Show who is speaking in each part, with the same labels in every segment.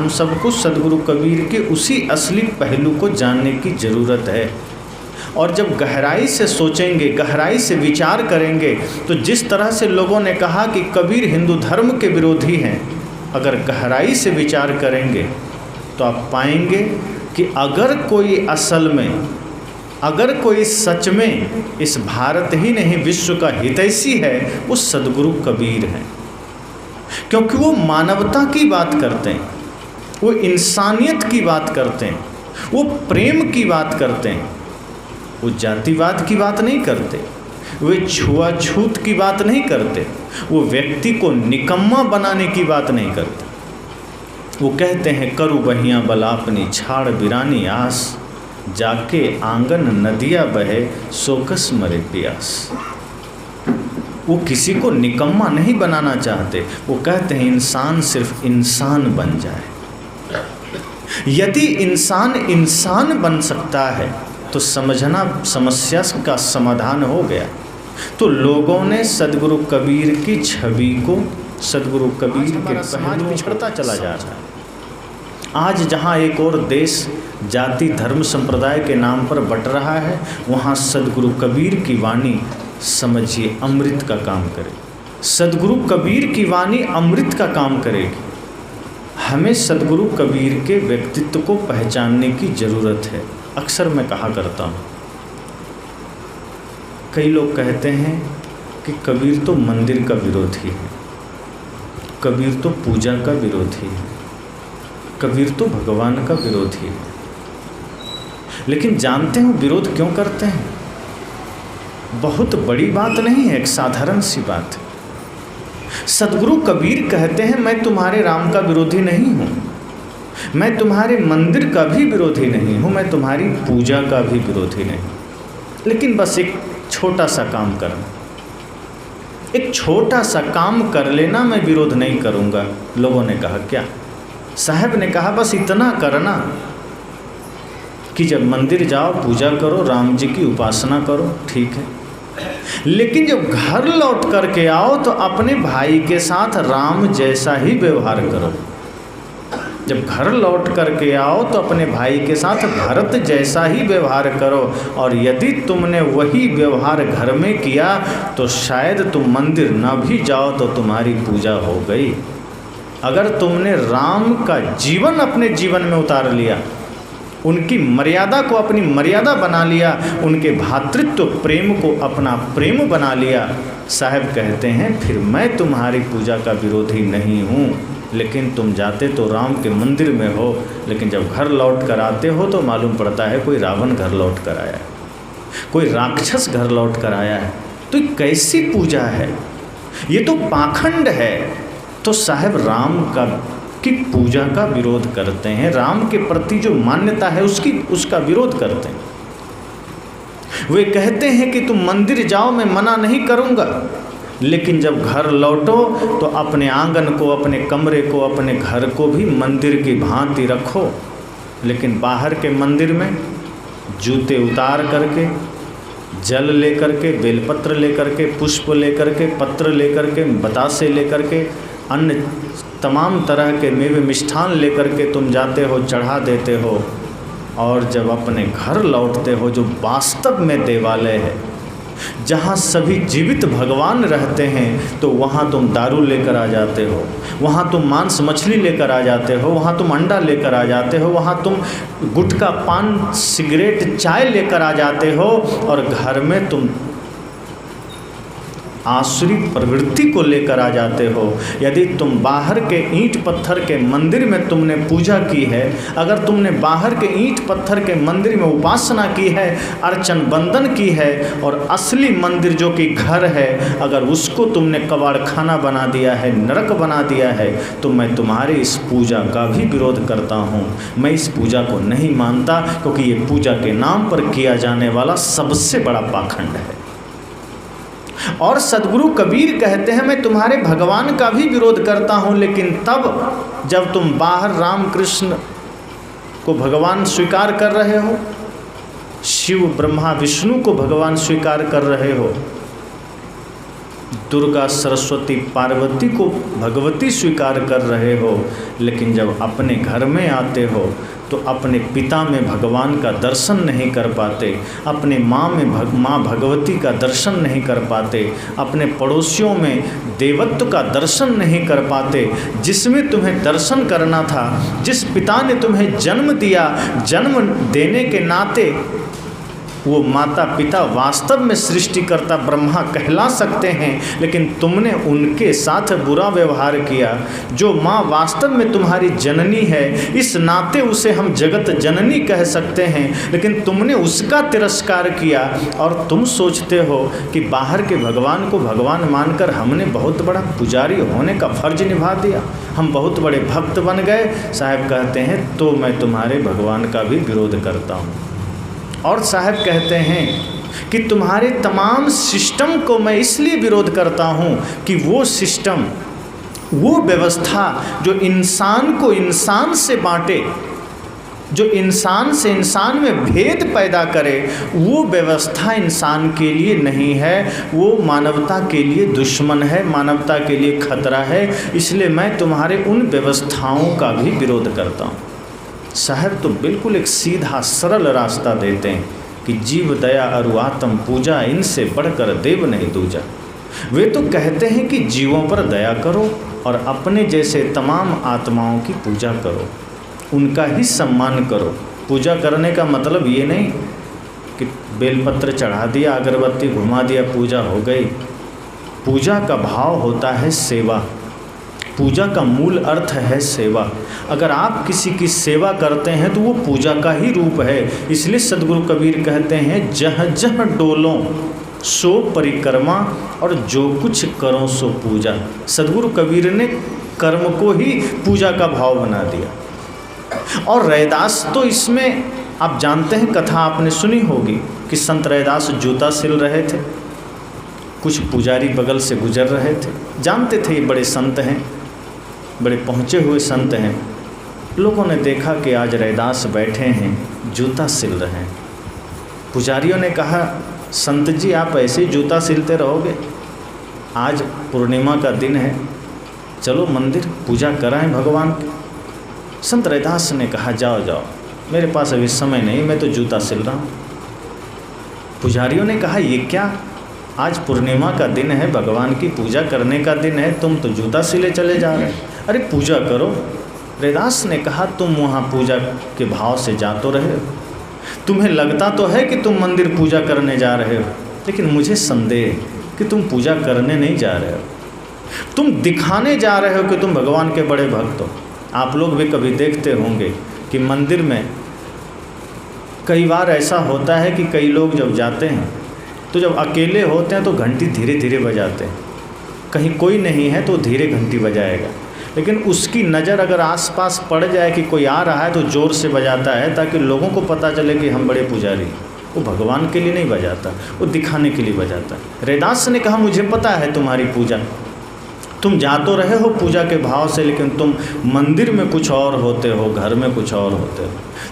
Speaker 1: हम सबको सदगुरु कबीर के उसी असली पहलू को जानने की ज़रूरत है। और जब गहराई से सोचेंगे, गहराई से विचार करेंगे, तो जिस तरह से लोगों ने कहा कि कबीर हिंदू धर्म के विरोधी हैं, अगर गहराई से विचार करेंगे तो आप पाएंगे कि अगर कोई असल में, अगर कोई सच में इस भारत ही नहीं विश्व का हितैषी है, वो सदगुरु कबीर हैं। क्योंकि वो मानवता की बात करते हैं, वो इंसानियत की बात करते हैं, वो प्रेम की बात करते हैं, वो जातिवाद की बात नहीं करते, वे छुआछूत की बात नहीं करते, वो व्यक्ति को निकम्मा बनाने की बात नहीं करते। वो कहते हैं करु बहिया बलापनी छाड़ बिरानी आस, जाके आंगन नदिया बहे सोकस मरे प्यास। वो किसी को निकम्मा नहीं बनाना चाहते, वो कहते हैं इंसान सिर्फ इंसान बन जाए। यदि इंसान इंसान बन सकता है तो समझना समस्या का समाधान हो गया। तो लोगों ने सदगुरु कबीर की छवि को, सदगुरु कबीर के समाज पिछड़ता चला जा रहा है। आज जहाँ एक और देश जाति धर्म संप्रदाय के नाम पर बट रहा है, वहाँ सदगुरु कबीर की वाणी समझिए अमृत का काम करे। सदगुरु कबीर की वाणी अमृत का काम करेगी। हमें सदगुरु कबीर के व्यक्तित्व को पहचानने की ज़रूरत है। अक्सर मैं कहा करता हूँ, कई लोग कहते हैं कि कबीर तो मंदिर का विरोधी है, कबीर तो पूजा का विरोधी है, कबीर तो भगवान का विरोधी है। लेकिन जानते हो विरोध क्यों करते हैं? बहुत बड़ी बात नहीं है, एक साधारण सी बात है। सदगुरु कबीर कहते हैं मैं तुम्हारे राम का विरोधी नहीं हूँ, मैं तुम्हारे मंदिर का भी विरोधी नहीं हूँ, मैं तुम्हारी पूजा का भी विरोधी नहीं, लेकिन बस एक छोटा सा काम करना, एक छोटा सा काम कर लेना, मैं विरोध नहीं करूँगा। लोगों ने कहा क्या? साहब ने कहा बस इतना करना कि जब मंदिर जाओ पूजा करो, राम जी की उपासना करो, ठीक है, लेकिन जब घर लौट करके आओ तो अपने भाई के साथ राम जैसा ही व्यवहार करो। जब घर लौट करके आओ तो अपने भाई के साथ भरत जैसा ही व्यवहार करो। और यदि तुमने वही व्यवहार घर में किया तो शायद तुम मंदिर न भी जाओ तो तुम्हारी पूजा हो गई। अगर तुमने राम का जीवन अपने जीवन में उतार लिया, उनकी मर्यादा को अपनी मर्यादा बना लिया, उनके भातृत्व प्रेम को अपना प्रेम बना लिया, साहब कहते हैं फिर मैं तुम्हारी पूजा का विरोधी नहीं हूँ। लेकिन तुम जाते तो राम के मंदिर में हो, लेकिन जब घर लौट कर आते हो तो मालूम पड़ता है कोई रावण घर लौट कर आया है, कोई राक्षस घर लौट कर आया है। तो कैसी पूजा है? ये तो पाखंड है। तो साहब राम की पूजा का विरोध करते हैं, राम के प्रति जो मान्यता है उसका विरोध करते हैं। वे कहते हैं कि तुम मंदिर जाओ, मैं मना नहीं करूँगा, लेकिन जब घर लौटो तो अपने आंगन को, अपने कमरे को, अपने घर को भी मंदिर की भांति रखो। लेकिन बाहर के मंदिर में जूते उतार करके, जल लेकर के, बेलपत्र लेकर के, पुष्प लेकर के, पत्र लेकर के, बतासे लेकर के, अन्य तमाम तरह के मेवे मिष्ठान लेकर के तुम जाते हो, चढ़ा देते हो। और जब अपने घर लौटते हो जो वास्तव में देवालय है, जहाँ सभी जीवित भगवान रहते हैं, तो वहाँ तुम दारू लेकर आ जाते हो, वहाँ तुम मांस मछली लेकर आ जाते हो, वहाँ तुम अंडा लेकर आ जाते हो, वहाँ तुम गुटखा पान सिगरेट चाय लेकर आ जाते हो। और घर में तुम आसुरी प्रवृत्ति को लेकर आ जाते हो। यदि तुम बाहर के ईंट पत्थर के मंदिर में तुमने पूजा की है, अगर तुमने बाहर के ईंट पत्थर के मंदिर में उपासना की है, अर्चन बंदन की है, और असली मंदिर जो कि घर है, अगर उसको तुमने कबाड़खाना बना दिया है, नरक बना दिया है, तो मैं तुम्हारी इस पूजा का भी विरोध करता हूँ। मैं इस पूजा को नहीं मानता, क्योंकि ये पूजा के नाम पर किया जाने वाला सबसे बड़ा पाखंड है। और सदगुरु कबीर कहते हैं मैं तुम्हारे भगवान का भी विरोध करता हूँ, लेकिन तब जब तुम बाहर राम कृष्ण को भगवान स्वीकार कर रहे हो, शिव ब्रह्मा विष्णु को भगवान स्वीकार कर रहे हो, दुर्गा, सरस्वती, पार्वती को भगवती स्वीकार कर रहे हो, लेकिन जब अपने घर में आते हो तो अपने पिता में भगवान का दर्शन नहीं कर पाते, अपने माँ में माँ भगवती का दर्शन नहीं कर पाते, अपने पड़ोसियों में देवत्व का दर्शन नहीं कर पाते। जिसमें तुम्हें दर्शन करना था, जिस पिता ने तुम्हें जन्म दिया, जन्म देने के नाते वो माता पिता वास्तव में सृष्टिकर्ता ब्रह्मा कहला सकते हैं, लेकिन तुमने उनके साथ बुरा व्यवहार किया। जो माँ वास्तव में तुम्हारी जननी है, इस नाते उसे हम जगत जननी कह सकते हैं, लेकिन तुमने उसका तिरस्कार किया और तुम सोचते हो कि बाहर के भगवान को भगवान मानकर हमने बहुत बड़ा पुजारी होने का फर्ज निभा दिया, हम बहुत बड़े भक्त बन गए। साहब कहते हैं तो मैं तुम्हारे भगवान का भी विरोध करता हूँ। और साहब कहते हैं कि तुम्हारे तमाम सिस्टम को मैं इसलिए विरोध करता हूँ कि वो सिस्टम, वो व्यवस्था जो इंसान को इंसान से बांटे, जो इंसान से इंसान में भेद पैदा करे, वो व्यवस्था इंसान के लिए नहीं है, वो मानवता के लिए दुश्मन है, मानवता के लिए खतरा है। इसलिए मैं तुम्हारे उन व्यवस्थाओं का भी विरोध करता हूँ। साहब तो बिल्कुल एक सीधा सरल रास्ता देते हैं कि जीव दया अरु आत्म पूजा, इनसे बढ़कर देव नहीं दूजा। वे तो कहते हैं कि जीवों पर दया करो और अपने जैसे तमाम आत्माओं की पूजा करो, उनका ही सम्मान करो। पूजा करने का मतलब ये नहीं कि बेलपत्र चढ़ा दिया, अगरबत्ती घुमा दिया, पूजा हो गई। पूजा का भाव होता है सेवा। पूजा का मूल अर्थ है सेवा। अगर आप किसी की सेवा करते हैं तो वो पूजा का ही रूप है। इसलिए सदगुरु कबीर कहते हैं, जह जह डोलों सो परिक्रमा और जो कुछ करो सो पूजा। सदगुरु कबीर ने कर्म को ही पूजा का भाव बना दिया। और रैदास तो इसमें, आप जानते हैं, कथा आपने सुनी होगी कि संत रैदास जूता सिल रहे थे, कुछ पुजारी बगल से गुजर रहे थे, जानते थे ये बड़े संत हैं, बड़े पहुँचे हुए संत हैं। लोगों ने देखा कि आज रैदास बैठे हैं, जूता सिल रहे हैं। पुजारियों ने कहा, संत जी आप ऐसे ही जूता सिलते रहोगे? आज पूर्णिमा का दिन है, चलो मंदिर पूजा कराएं भगवान की। संत रैदास ने कहा, जाओ जाओ, मेरे पास अभी समय नहीं, मैं तो जूता सिल रहा हूँ। पुजारियों ने कहा, ये क्या, आज पूर्णिमा का दिन है, भगवान की पूजा करने का दिन है, तुम तो जूता सिले चले जा रहे हैं। अरे पूजा करो। रैदास ने कहा, तुम वहाँ पूजा के भाव से जा तो रहे हो, तुम्हें लगता तो है कि तुम मंदिर पूजा करने जा रहे हो, लेकिन मुझे संदेह है कि तुम पूजा करने नहीं जा रहे हो, तुम दिखाने जा रहे हो कि तुम भगवान के बड़े भक्त हो। आप लोग भी कभी देखते होंगे कि मंदिर में कई बार ऐसा होता है कि कई लोग जब जाते हैं तो जब अकेले होते हैं तो घंटी धीरे धीरे बजाते हैं, कहीं कोई नहीं है तो धीरे घंटी बजाएगा, लेकिन उसकी नज़र अगर आसपास पड़ जाए कि कोई आ रहा है तो ज़ोर से बजाता है ताकि लोगों को पता चले कि हम बड़े पुजारी हैं। वो भगवान के लिए नहीं बजाता, वो दिखाने के लिए बजाता है। रैदास ने कहा, मुझे पता है तुम्हारी पूजा, तुम जा तो रहे हो पूजा के भाव से, लेकिन तुम मंदिर में कुछ और होते हो, घर में कुछ और होते हो।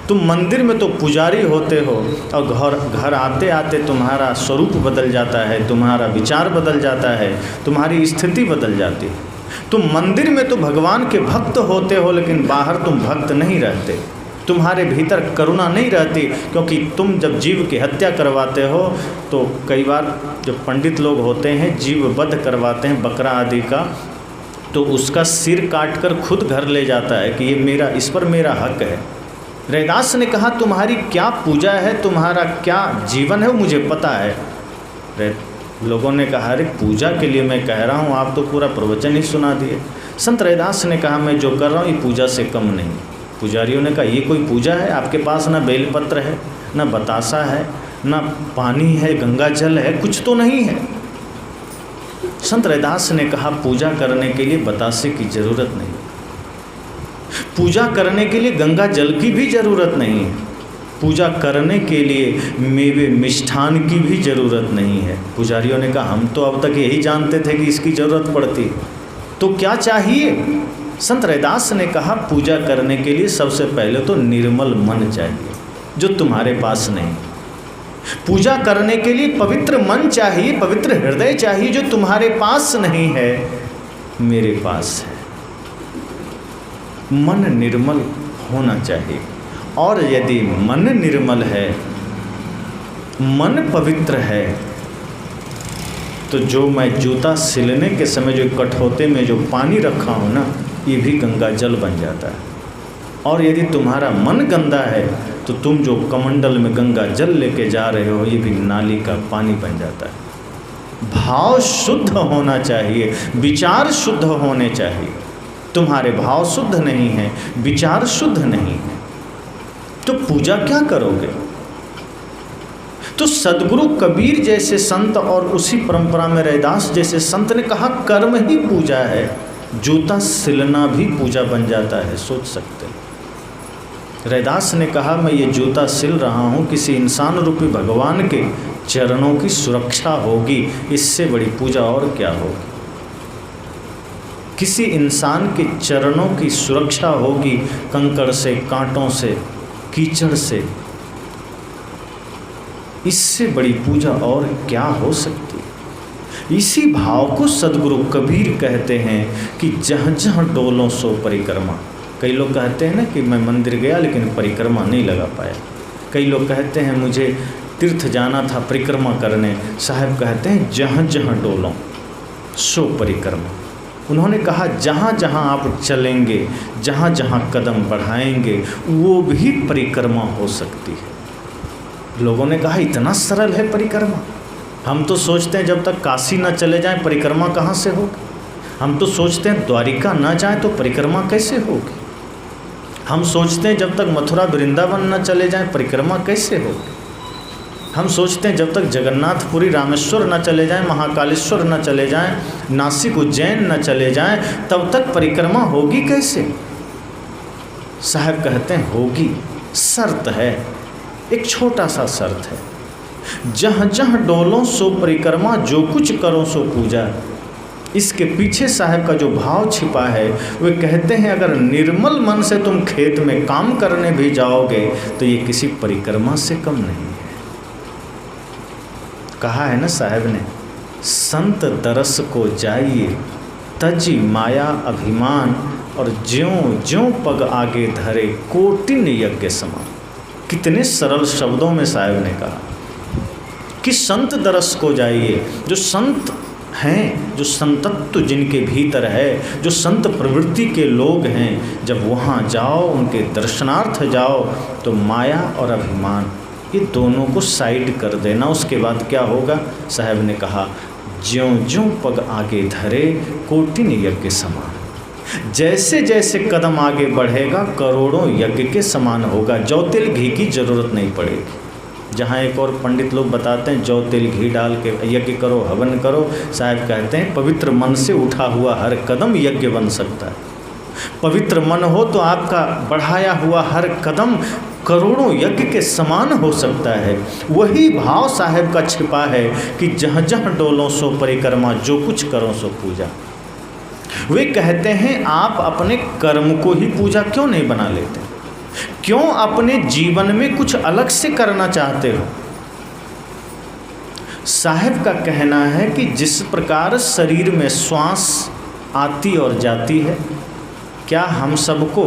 Speaker 1: तुम मंदिर में तो पुजारी होते हो और घर आते आते तुम्हारा स्वरूप बदल जाता है, तुम्हारा विचार बदल जाता है, तुम्हारी स्थिति बदल जाती है। तुम मंदिर में तो भगवान के भक्त होते हो, लेकिन बाहर तुम भक्त नहीं रहते, तुम्हारे भीतर करुणा नहीं रहती, क्योंकि तुम जब जीव की हत्या करवाते हो तो कई बार जो पंडित लोग होते हैं जीव वध करवाते हैं बकरा आदि का, तो उसका सिर काटकर खुद घर ले जाता है कि ये मेरा, इस पर मेरा हक है। रैदास ने कहा, तुम्हारी क्या पूजा है, तुम्हारा क्या जीवन है, वो मुझे पता है। लोगों ने कहा, अरे पूजा के लिए मैं कह रहा हूँ, आप तो पूरा प्रवचन ही सुना दिए। संत रैदास ने कहा, मैं जो कर रहा हूँ ये पूजा से कम नहीं। पुजारियों ने कहा, ये कोई पूजा है? आपके पास ना बेलपत्र है, ना बतासा है, ना पानी है, गंगा जल है, कुछ तो नहीं है। संत रैदास ने कहा, पूजा करने के लिए बतासे की ज़रूरत नहीं, पूजा करने के लिए गंगा जल की भी ज़रूरत नहीं है, पूजा करने के लिए मेवे मिष्ठान की भी ज़रूरत नहीं है। पुजारियों ने कहा, हम तो अब तक यही जानते थे कि इसकी ज़रूरत पड़ती, तो क्या चाहिए? संत रैदास ने कहा, पूजा करने के लिए सबसे पहले तो निर्मल मन चाहिए, जो तुम्हारे पास नहीं। पूजा करने के लिए पवित्र मन चाहिए, पवित्र हृदय चाहिए, जो तुम्हारे पास नहीं है, मेरे पास है। मन निर्मल होना चाहिए, और यदि मन निर्मल है, मन पवित्र है, तो जो मैं जूता सिलने के समय जो कठौते में जो पानी रखा हूँ ना, ये भी गंगा जल बन जाता है। और यदि तुम्हारा मन गंदा है तो तुम जो कमंडल में गंगा जल लेके जा रहे हो, ये भी नाली का पानी बन जाता है। भाव शुद्ध होना चाहिए, विचार शुद्ध होने चाहिए। तुम्हारे भाव शुद्ध नहीं है, विचार शुद्ध नहीं है, तो पूजा क्या करोगे? तो सदगुरु कबीर जैसे संत और उसी परंपरा में रैदास जैसे संत ने कहा कर्म ही पूजा है। जूता सिलना भी पूजा बन जाता है, सोच सकते हैं। रैदास ने कहा मैं ये जूता सिल रहा हूँ, किसी इंसान रूपी भगवान के चरणों की सुरक्षा होगी, इससे बड़ी पूजा और क्या होगी। किसी इंसान के चरणों की सुरक्षा होगी, कंकड़ से, कांटों से, कीचड़ से, इससे बड़ी पूजा और क्या हो सकती है। इसी भाव को सदगुरु कबीर कहते हैं कि जहाँ जहाँ डोलों सो परिक्रमा। कई लोग कहते हैं ना कि मैं मंदिर गया लेकिन परिक्रमा नहीं लगा पाया। कई लोग कहते हैं मुझे तीर्थ जाना था परिक्रमा करने। साहब कहते हैं जहाँ जहाँ डोलों सो परिक्रमा। उन्होंने कहा जहाँ जहाँ आप चलेंगे, जहाँ जहाँ कदम बढ़ाएंगे, वो भी परिक्रमा हो सकती है। लोगों ने कहा इतना सरल है परिक्रमा। हम तो सोचते हैं जब तक काशी न चले जाएं परिक्रमा कहाँ से होगी। हम तो सोचते हैं द्वारिका न जाएं तो परिक्रमा कैसे होगी। हम सोचते हैं जब तक मथुरा वृंदावन न चले जाएं परिक्रमा कैसे होगी। हम सोचते हैं जब तक जगन्नाथपुरी रामेश्वर न चले जाएं, महाकालेश्वर न चले जाएं, नासिक उज्जैन न चले जाएं, तब तक परिक्रमा होगी कैसे। साहब कहते हैं होगी, शर्त है, एक छोटा सा शर्त है। जहाँ जहाँ डोलों सो परिक्रमा, जो कुछ करो सो पूजा। इसके पीछे साहब का जो भाव छिपा है, वे कहते हैं अगर निर्मल मन से तुम खेत में काम करने भी जाओगे तो ये किसी परिक्रमा से कम नहीं है। कहा है ना साहब ने, संत दरस को जाइए तजी माया अभिमान, और ज्यों ज्यों पग आगे धरे कोटिन यज्ञ समान। कितने सरल शब्दों में साहब ने कहा कि संत दरस को जाइए। जो संत हैं, जो संतत्व जिनके भीतर है, जो संत प्रवृत्ति के लोग हैं, जब वहाँ जाओ, उनके दर्शनार्थ जाओ, तो माया और अभिमान ये दोनों को साइड कर देना। उसके बाद क्या होगा, साहब ने कहा ज्यों ज्यों पग आगे धरे कोटिन यज्ञ समान। जैसे जैसे कदम आगे बढ़ेगा करोड़ों यज्ञ के समान होगा। जौ तिल घी की जरूरत नहीं पड़ेगी। जहाँ एक और पंडित लोग बताते हैं जौ तिल घी डाल के यज्ञ करो, हवन करो। साहब कहते हैं पवित्र मन से उठा हुआ हर कदम यज्ञ बन सकता है। पवित्र मन हो तो आपका बढ़ाया हुआ हर कदम करोड़ों यज्ञ के समान हो सकता है। वही भाव साहब का छिपा है कि जहाँ जहाँ डोलों सो परिक्रमा, जो कुछ करो सो पूजा। वे कहते हैं आप अपने कर्म को ही पूजा क्यों नहीं बना लेते, क्यों अपने जीवन में कुछ अलग से करना चाहते हो। साहब का कहना है कि जिस प्रकार शरीर में श्वास आती और जाती है, क्या हम सबको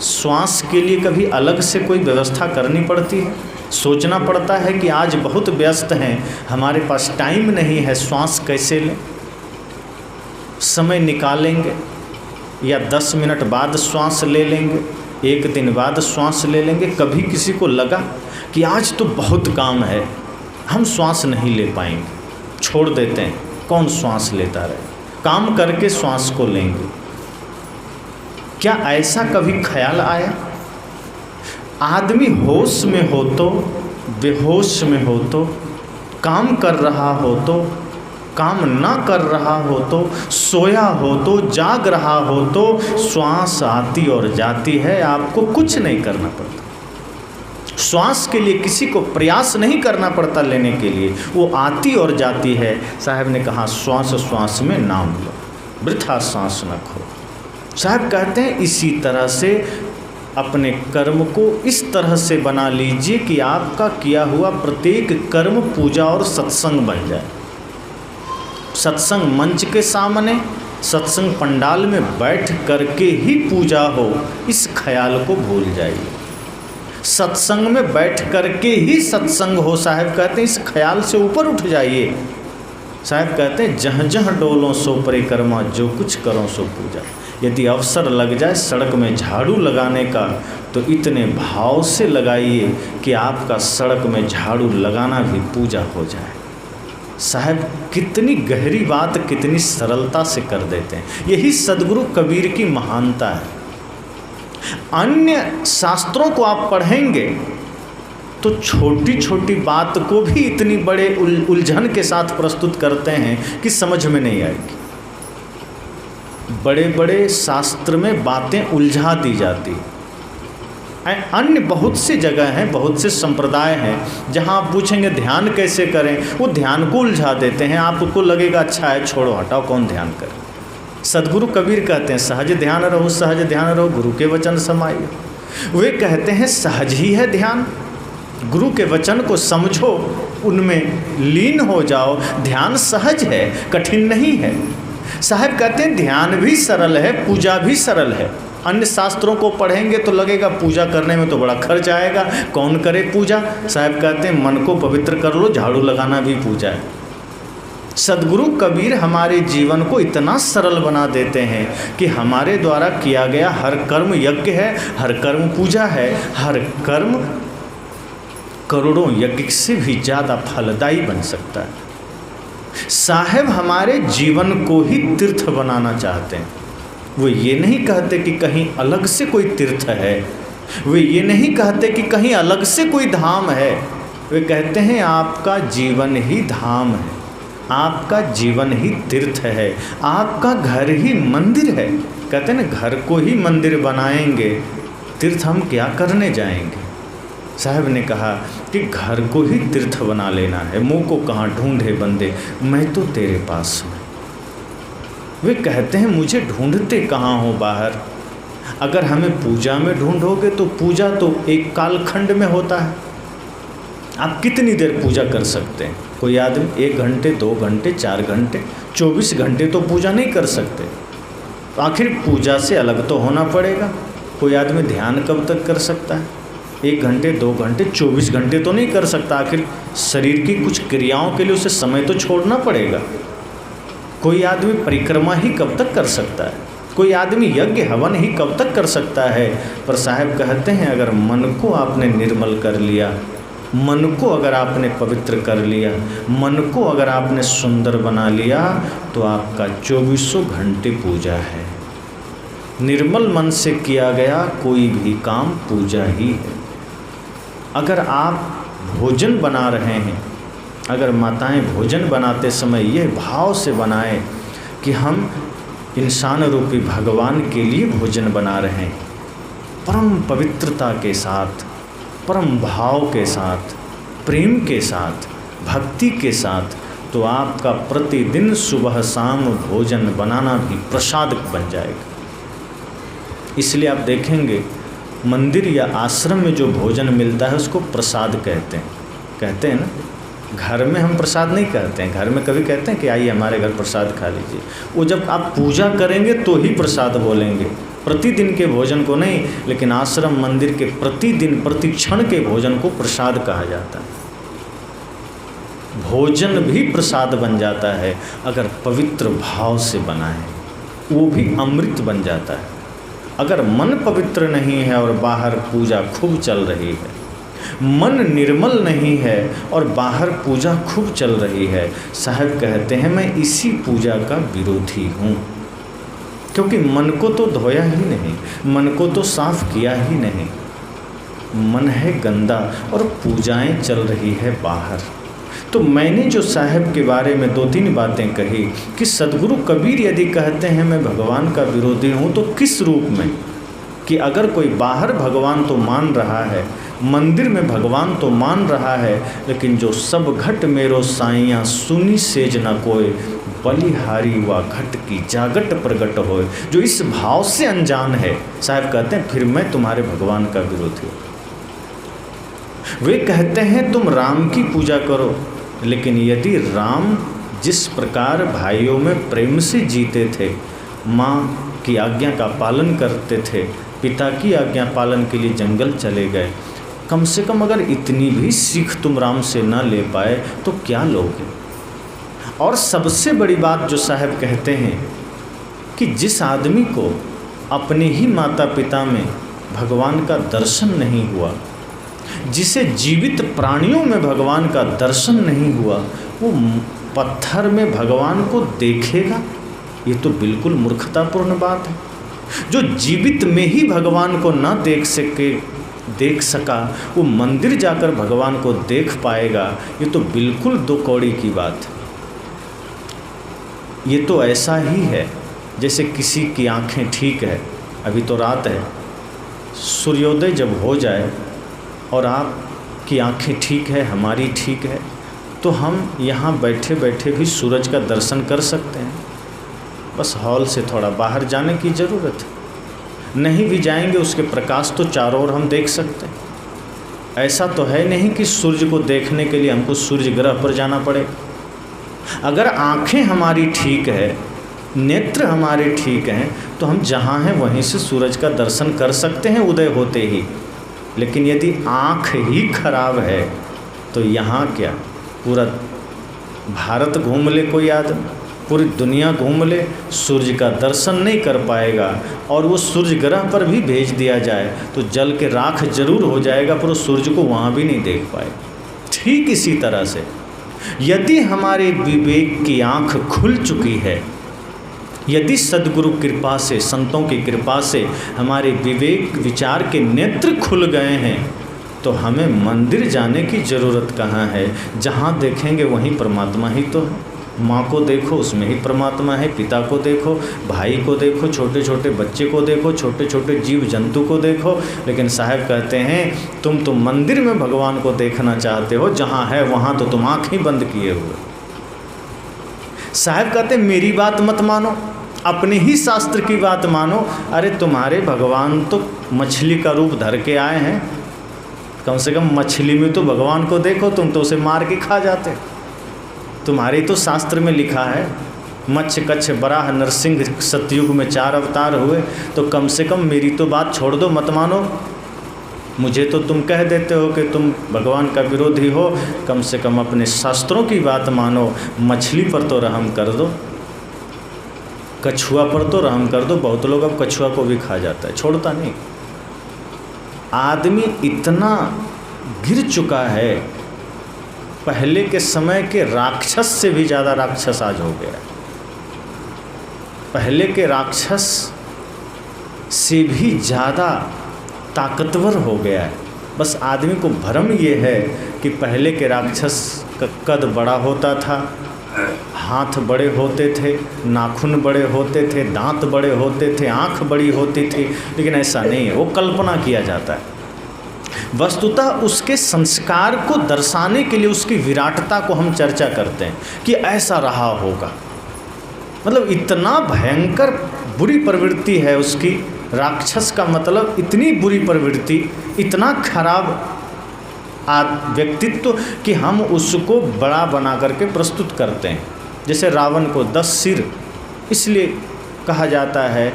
Speaker 1: श्वास के लिए कभी अलग से कोई व्यवस्था करनी पड़ती है। सोचना पड़ता है कि आज बहुत व्यस्त हैं, हमारे पास टाइम नहीं है, श्वास कैसे लें। समय निकालेंगे या 10 मिनट बाद श्वास ले लेंगे, 1 दिन बाद श्वास ले लेंगे। कभी किसी को लगा कि आज तो बहुत काम है, हम श्वास नहीं ले पाएंगे, छोड़ देते हैं, कौन श्वास लेता रहे, काम करके श्वास को लेंगे। क्या ऐसा कभी ख्याल आया। आदमी होश में हो तो, बेहोश में हो तो, काम कर रहा हो तो, काम ना कर रहा हो तो, सोया हो तो, जाग रहा हो तो, श्वास आती और जाती है, आपको कुछ नहीं करना पड़ता। श्वास के लिए किसी को प्रयास नहीं करना पड़ता लेने के लिए, वो आती और जाती है। साहब ने कहा श्वास श्वास में नाम लो, वृथा सांस न खो। साहब कहते हैं इसी तरह से अपने कर्म को इस तरह से बना लीजिए कि आपका किया हुआ प्रत्येक कर्म पूजा और सत्संग बन जाए। सत्संग मंच के सामने, सत्संग पंडाल में बैठ करके ही पूजा हो, इस ख्याल को भूल जाइए। सत्संग में बैठ करके ही सत्संग हो, साहब कहते हैं इस ख्याल से ऊपर उठ जाइए। साहब कहते हैं जहाँ जहाँ डोलों सो परिक्रमा, जो कुछ करो सो पूजा। यदि अवसर लग जाए सड़क में झाड़ू लगाने का तो इतने भाव से लगाइए कि आपका सड़क में झाड़ू लगाना भी पूजा हो जाए। साहब कितनी गहरी बात कितनी सरलता से कर देते हैं। यही सद्गुरु कबीर की महानता है। अन्य शास्त्रों को आप पढ़ेंगे तो छोटी छोटी बात को भी इतनी बड़े उलझन के साथ प्रस्तुत करते हैं कि समझ में नहीं आएगी। बड़े बड़े शास्त्र में बातें उलझा दी जाती। अन्य बहुत सी जगह हैं, बहुत से संप्रदाय हैं जहां आप पूछेंगे ध्यान कैसे करें, वो ध्यान को उलझा देते हैं। आपको लगेगा अच्छा है, छोड़ो हटाओ, कौन ध्यान करे। सद्गुरु कबीर कहते हैं सहज ध्यान रहो, सहज ध्यान रहो, गुरु के वचन समाइए। वे कहते हैं सहज ही है ध्यान, गुरु के वचन को समझो, उनमें लीन हो जाओ। ध्यान सहज है, कठिन नहीं है। साहब कहते हैं ध्यान भी सरल है, पूजा भी सरल है। अन्य शास्त्रों को पढ़ेंगे तो लगेगा पूजा करने में तो बड़ा खर्च आएगा, कौन करे पूजा। साहब कहते हैं मन को पवित्र कर लो, झाड़ू लगाना भी पूजा है। सद्गुरु कबीर हमारे जीवन को इतना सरल बना देते हैं कि हमारे द्वारा किया गया हर कर्म यज्ञ है, हर कर्म पूजा है, हर कर्म करोड़ों यज्ञ से भी ज़्यादा फलदायी बन सकता है। साहब हमारे जीवन को ही तीर्थ बनाना चाहते हैं। वो ये नहीं कहते कि कहीं अलग से कोई तीर्थ है, वे ये नहीं कहते कि कहीं अलग से कोई धाम है। वे कहते हैं आपका जीवन ही धाम है, आपका जीवन ही तीर्थ है, आपका घर ही मंदिर है। कहते हैं ना, घर को ही मंदिर बनाएंगे, तीर्थ हम क्या करने जाएंगे। साहब ने कहा कि घर को ही तीर्थ बना लेना है। मुँह को कहाँ ढूंढे बंदे, मैं तो तेरे पास हूँ। वे कहते हैं मुझे ढूंढते कहाँ हो बाहर। अगर हमें पूजा में ढूंढोगे तो पूजा तो एक कालखंड में होता है। आप कितनी देर पूजा कर सकते हैं। कोई आदमी 1 घंटे 2 घंटे 4 घंटे 24 घंटे तो पूजा नहीं कर सकते। तो आखिर पूजा से अलग तो होना पड़ेगा। कोई आदमी ध्यान कब तक कर सकता है, 1 घंटे 2 घंटे 24 घंटे तो नहीं कर सकता। आखिर शरीर की कुछ क्रियाओं के लिए उसे समय तो छोड़ना पड़ेगा। कोई आदमी परिक्रमा ही कब तक कर सकता है, कोई आदमी यज्ञ हवन ही कब तक कर सकता है। पर साहब कहते हैं अगर मन को आपने निर्मल कर लिया, मन को अगर आपने पवित्र कर लिया, मन को अगर आपने सुंदर बना लिया, तो आपका 24 घंटे पूजा है। निर्मल मन से किया गया कोई भी काम पूजा ही है। अगर आप भोजन बना रहे हैं, अगर माताएं भोजन बनाते समय यह भाव से बनाएं कि हम इंसान रूपी भगवान के लिए भोजन बना रहे हैं, परम पवित्रता के साथ, परम भाव के साथ, प्रेम के साथ, भक्ति के साथ, तो आपका प्रतिदिन सुबह शाम भोजन बनाना भी प्रसाद बन जाएगा। इसलिए आप देखेंगे मंदिर या आश्रम में जो भोजन मिलता है उसको प्रसाद कहते हैं ना। घर में हम प्रसाद नहीं कहते हैं, घर में कभी कहते हैं कि आइए हमारे घर प्रसाद खा लीजिए। वो जब आप पूजा करेंगे तो ही प्रसाद बोलेंगे, प्रतिदिन के भोजन को नहीं। लेकिन आश्रम मंदिर के प्रतिदिन प्रति क्षण के भोजन को प्रसाद कहा जाता है। भोजन भी प्रसाद बन जाता है अगर पवित्र भाव से बना है, वो भी अमृत बन जाता है। अगर मन पवित्र नहीं है और बाहर पूजा खूब चल रही है, मन निर्मल नहीं है और बाहर पूजा खूब चल रही है, साहब कहते हैं मैं इसी पूजा का विरोधी हूँ। क्योंकि मन को तो धोया ही नहीं, मन को तो साफ किया ही नहीं, मन है गंदा और पूजाएं चल रही है बाहर। तो मैंने जो साहब के बारे में 2-3 बातें कही कि सद्गुरु कबीर यदि कहते हैं मैं भगवान का विरोधी हूँ, तो किस रूप में, कि अगर कोई बाहर भगवान तो मान रहा है, मंदिर में भगवान तो मान रहा है, लेकिन जो सब घट मेरो साइयाँ सुनी सेज न कोय, बलिहारी व घट की जागट प्रगट होए। जो इस भाव से अनजान है, साहब कहते हैं फिर मैं तुम्हारे भगवान का विरोधी हूँ। वे कहते हैं तुम राम की पूजा करो, लेकिन यदि राम जिस प्रकार भाइयों में प्रेम से जीते थे, माँ की आज्ञा का पालन करते थे, पिता की आज्ञा पालन के लिए जंगल चले गए, कम से कम अगर इतनी भी सीख तुम राम से ना ले पाए तो क्या लोगे। और सबसे बड़ी बात जो साहब कहते हैं कि जिस आदमी को अपने ही माता पिता में भगवान का दर्शन नहीं हुआ, जिसे जीवित प्राणियों में भगवान का दर्शन नहीं हुआ, वो पत्थर में भगवान को देखेगा? ये तो बिल्कुल मूर्खतापूर्ण बात है। जो जीवित में ही भगवान को ना देख सका, वो मंदिर जाकर भगवान को देख पाएगा? ये तो बिल्कुल दो कौड़ी की बात है। ये तो ऐसा ही है जैसे किसी की आंखें ठीक है, अभी तो रात है, सूर्योदय जब हो जाए और आपकी आंखें ठीक है, हमारी ठीक है, तो हम यहाँ बैठे बैठे भी सूरज का दर्शन कर सकते हैं। बस हॉल से थोड़ा बाहर जाने की ज़रूरत है। नहीं भी जाएंगे, उसके प्रकाश तो चारों ओर हम देख सकते हैं। ऐसा तो है नहीं कि सूर्य को देखने के लिए हमको सूर्य ग्रह पर जाना पड़े। अगर आँखें हमारी ठीक है, नेत्र हमारे ठीक हैं, तो हम जहाँ हैं वहीं से सूरज का दर्शन कर सकते हैं उदय होते ही। लेकिन यदि आँख ही खराब है तो यहाँ क्या, पूरा भारत घूम ले कोई आदमी, पूरी दुनिया घूम ले, सूर्य का दर्शन नहीं कर पाएगा। और वो सूर्य ग्रह पर भी भेज दिया जाए तो जल के राख जरूर हो जाएगा, पर वो सूर्य को वहाँ भी नहीं देख पाएगा। ठीक इसी तरह से यदि हमारे विवेक की आँख खुल चुकी है, यदि सद्गुरु कृपा से, संतों की कृपा से हमारे विवेक विचार के नेत्र खुल गए हैं, तो हमें मंदिर जाने की ज़रूरत कहाँ है। जहाँ देखेंगे वहीं परमात्मा ही तो है। माँ को देखो, उसमें ही परमात्मा है। पिता को देखो, भाई को देखो, छोटे छोटे बच्चे को देखो, छोटे छोटे जीव जंतु को देखो। लेकिन साहब कहते हैं तुम तो मंदिर में भगवान को देखना चाहते हो, जहाँ है वहाँ तो तुम आँखें बंद किए हुए। साहब कहते हैं मेरी बात मत मानो, अपने ही शास्त्र की बात मानो। अरे तुम्हारे भगवान तो मछली का रूप धर के आए हैं, कम से कम मछली में तो भगवान को देखो, तुम तो उसे मार के खा जाते। तुम्हारे तो शास्त्र में लिखा है मत्स्य कच्छ बराह नरसिंह सतयुग में 4 अवतार हुए। तो कम से कम मेरी तो बात छोड़ दो, मत मानो। मुझे तो तुम कह देते हो कि तुम भगवान का विरोधी हो, कम से कम अपने शास्त्रों की बात मानो। मछली पर तो रहम कर दो, कछुआ पर तो रहम कर दो। बहुत लोग अब कछुआ को भी खा जाता है, छोड़ता नहीं। आदमी इतना गिर चुका है, पहले के समय के राक्षस से भी ज़्यादा राक्षस आज हो गया। पहले के राक्षस से भी ज़्यादा ताकतवर हो गया है। बस आदमी को भ्रम ये है कि पहले के राक्षस का कद बड़ा होता था, हाथ बड़े होते थे, नाखून बड़े होते थे, दांत बड़े होते थे, आँख बड़ी होती थी। लेकिन ऐसा नहीं है, वो कल्पना किया जाता है। वस्तुतः उसके संस्कार को दर्शाने के लिए उसकी विराटता को हम चर्चा करते हैं कि ऐसा रहा होगा। मतलब इतना भयंकर बुरी प्रवृत्ति है उसकी, राक्षस का मतलब इतनी बुरी प्रवृत्ति, इतना खराब व्यक्तित्व कि हम उसको बड़ा बना करके प्रस्तुत करते हैं। जैसे रावण को 10 सिर इसलिए कहा जाता है,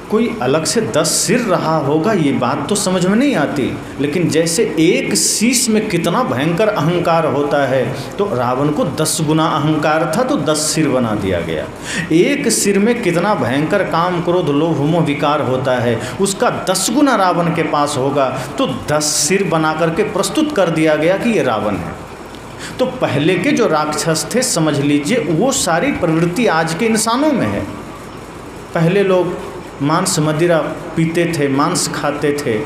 Speaker 1: कोई अलग से 10 सिर रहा होगा ये बात तो समझ में नहीं आती। लेकिन जैसे एक शीश में कितना भयंकर अहंकार होता है, तो रावण को 10 गुना अहंकार था तो 10 सिर बना दिया गया। एक सिर में कितना भयंकर काम क्रोध लोभ मोह विकार होता है, उसका 10 गुना रावण के पास होगा, तो 10 सिर बना करके प्रस्तुत कर दिया गया कि ये रावण है। तो पहले के जो राक्षस थे, समझ लीजिए वो सारी प्रवृत्ति आज के इंसानों में है। पहले लोग मांस मदिरा पीते थे, मांस खाते थे,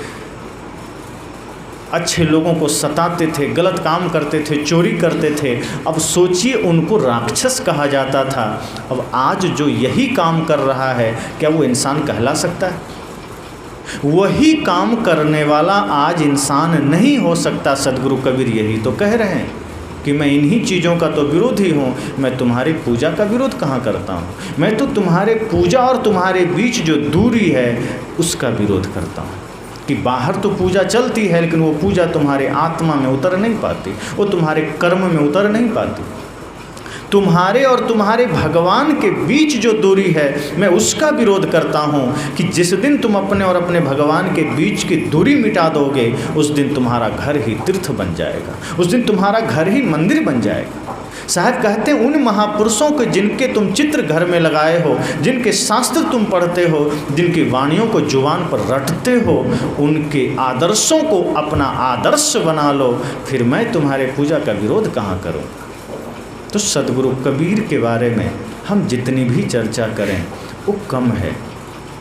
Speaker 1: अच्छे लोगों को सताते थे, गलत काम करते थे, चोरी करते थे। अब सोचिए उनको राक्षस कहा जाता था। अब आज जो यही काम कर रहा है, क्या वो इंसान कहला सकता है? वही काम करने वाला आज इंसान नहीं हो सकता। सद्गुरु कबीर यही तो कह रहे हैं। कि मैं इन्हीं चीज़ों का तो विरोधी हूँ, मैं तुम्हारी पूजा का विरोध कहाँ करता हूँ। मैं तो तुम्हारे पूजा और तुम्हारे बीच जो दूरी है उसका विरोध करता हूँ कि बाहर तो पूजा चलती है लेकिन वो पूजा तुम्हारे आत्मा में उतर नहीं पाती, वो तुम्हारे कर्म में उतर नहीं पाती। तुम्हारे और तुम्हारे भगवान के बीच जो दूरी है मैं उसका विरोध करता हूँ कि जिस दिन तुम अपने और अपने भगवान के बीच की दूरी मिटा दोगे उस दिन तुम्हारा घर ही तीर्थ बन जाएगा, उस दिन तुम्हारा घर ही मंदिर बन जाएगा। साहब कहते हैं उन महापुरुषों के जिनके तुम चित्र घर में लगाए हो, जिनके शास्त्र तुम पढ़ते हो, जिनकी वाणियों को जुबान पर रटते हो, उनके आदर्शों को अपना आदर्श बना लो, फिर मैं तुम्हारे पूजा का विरोध कहाँ करूँ। तो सदगुरु कबीर के बारे में हम जितनी भी चर्चा करें वो कम है,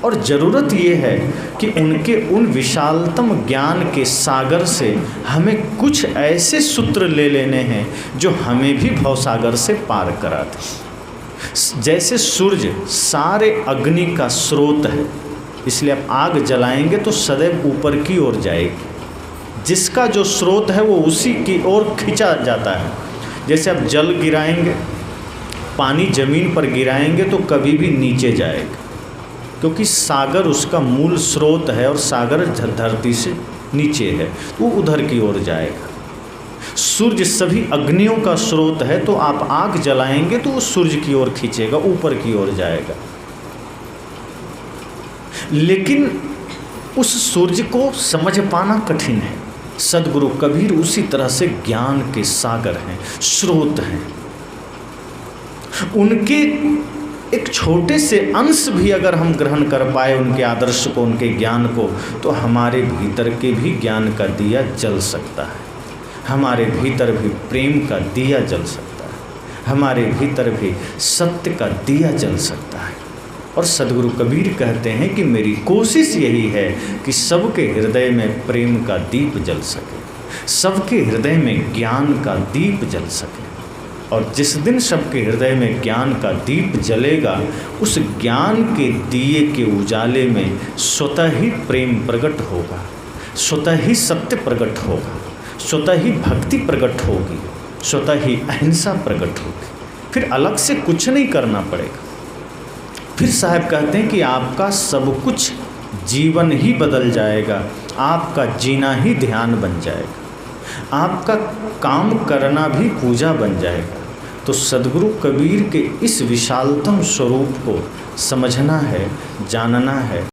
Speaker 1: और ज़रूरत ये है कि उनके उन विशालतम ज्ञान के सागर से हमें कुछ ऐसे सूत्र ले लेने हैं जो हमें भी भवसागर से पार कराते। जैसे सूर्य सारे अग्नि का स्रोत है, इसलिए आप आग जलाएंगे तो सदैव ऊपर की ओर जाएगी, जिसका जो स्रोत है वो उसी की ओर खींचा जाता है। जैसे आप जल गिराएंगे, पानी ज़मीन पर गिराएंगे तो कभी भी नीचे जाएगा, क्योंकि सागर उसका मूल स्रोत है और सागर धरती से नीचे है तो वो उधर की ओर जाएगा। सूर्य सभी अग्नियों का स्रोत है, तो आप आग जलाएंगे तो वो सूर्य की ओर खींचेगा, ऊपर की ओर जाएगा। लेकिन उस सूर्य को समझ पाना कठिन है। सदगुरु कबीर उसी तरह से ज्ञान के सागर हैं, स्रोत हैं। उनके एक छोटे से अंश भी अगर हम ग्रहण कर पाए उनके आदर्श को, उनके ज्ञान को, तो हमारे भीतर के भी ज्ञान का दिया जल सकता है, हमारे भीतर भी प्रेम का दिया जल सकता है, हमारे भीतर भी सत्य का दिया जल सकता है। और सदगुरु कबीर कहते हैं कि मेरी कोशिश यही है कि सबके हृदय में प्रेम का दीप जल सके, सबके हृदय में ज्ञान का दीप जल सके। और जिस दिन सबके हृदय में ज्ञान का दीप जलेगा, उस ज्ञान के दिए के उजाले में स्वतः ही प्रेम प्रकट होगा, स्वतः ही सत्य प्रकट होगा, स्वतः ही भक्ति प्रकट होगी, स्वतः ही अहिंसा प्रकट होगी। फिर अलग से कुछ नहीं करना पड़ेगा। फिर साहब कहते हैं कि आपका सब कुछ जीवन ही बदल जाएगा, आपका जीना ही ध्यान बन जाएगा, आपका काम करना भी पूजा बन जाएगा। तो सदगुरु कबीर के इस विशालतम स्वरूप को समझना है, जानना है।